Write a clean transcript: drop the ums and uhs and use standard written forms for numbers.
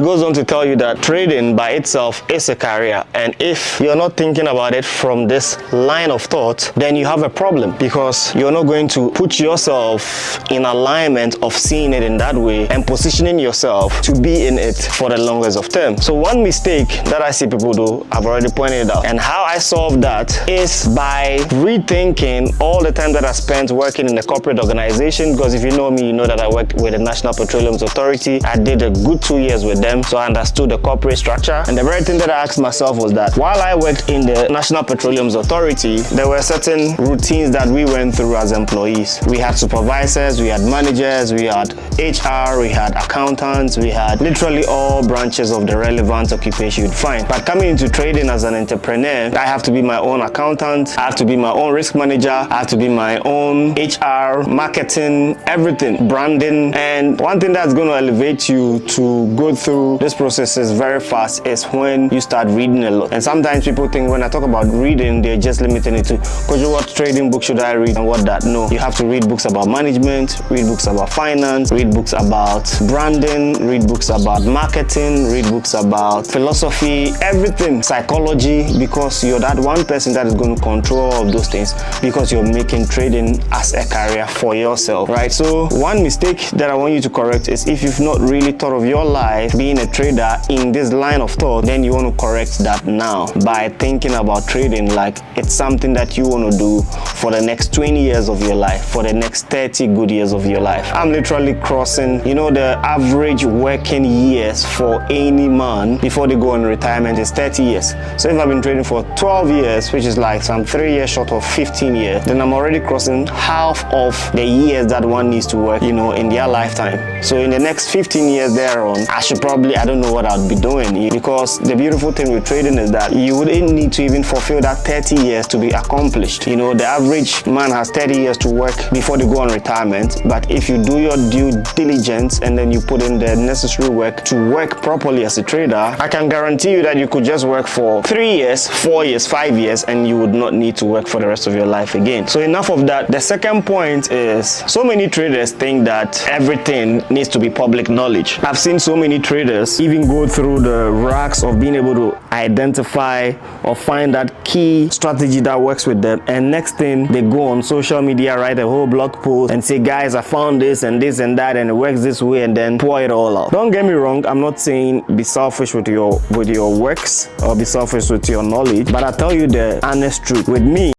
It goes on to tell you that trading by itself is a career, and if you're not thinking about it from this line of thought, then you have a problem, because you're not going to put yourself in alignment of seeing it in that way and positioning yourself to be in it for the longest of term. So one mistake that I see people do, I've already pointed it out, and how I solve that is by rethinking all the time that I spent working in a corporate organization. Because if you know me, you know that I worked with the National Petroleum Authority. I did a good 2 years with them, so I understood the corporate structure. And the very thing that I asked myself was that while I worked in the National Petroleum Authority, there were certain routines that we went through as employees. We had supervisors, we had managers, we had HR, we had accountants, we had literally all branches of the relevant occupation you'd find. But coming into trading as an entrepreneur, I have to be my own accountant, I have to be my own risk manager, I have to be my own HR, marketing, everything, branding. And one thing that's going to elevate you to go through this process is very fast is when you start reading a lot. And sometimes people think when I talk about reading, they're just limiting it to, because what trading book should I read and what that? No, you have to read books about management, read books about finance, read books about branding, read books about marketing, read books about philosophy, everything, psychology, because you're that one person that is going to control all of those things, because you're making trading as a career for yourself, right? So one mistake that I want you to correct is if you've not really thought of your life being a trader in this line of thought, then you want to correct that now by thinking about trading like it's something that you want to do for the next 20 years of your life, for the next 30 good years of your life. I'm literally crossing, you know, the average working years for any man before they go on retirement is 30 years. So if I've been trading for 12 years, which is like some 3 years short of 15 years, then I'm already crossing half of the years that one needs to work, you know, in their lifetime. So in the next 15 years thereon, I should probably, I don't know what I'd be doing, because the beautiful thing with trading is that you wouldn't need to even fulfill that 30 years to be accomplished. You know, the average man has 30 years to work before they go on retirement, but if you do your due diligence and then you put in the necessary work to work properly as a trader, I can guarantee you that you could just work for 3 years, 4 years, 5 years, and you would not need to work for the rest of your life again. So enough of that. The second point is, so many traders think that everything needs to be public knowledge. I've seen so many traders even go through the racks of being able to identify or find that key strategy that works with them, and next thing they go on social media, write a whole blog post and say, guys, I found this and this and that and it works this way, and then pour it all out. Don't get me wrong, I'm not saying be selfish with your works or be selfish with your knowledge, but I tell you the honest truth. With me,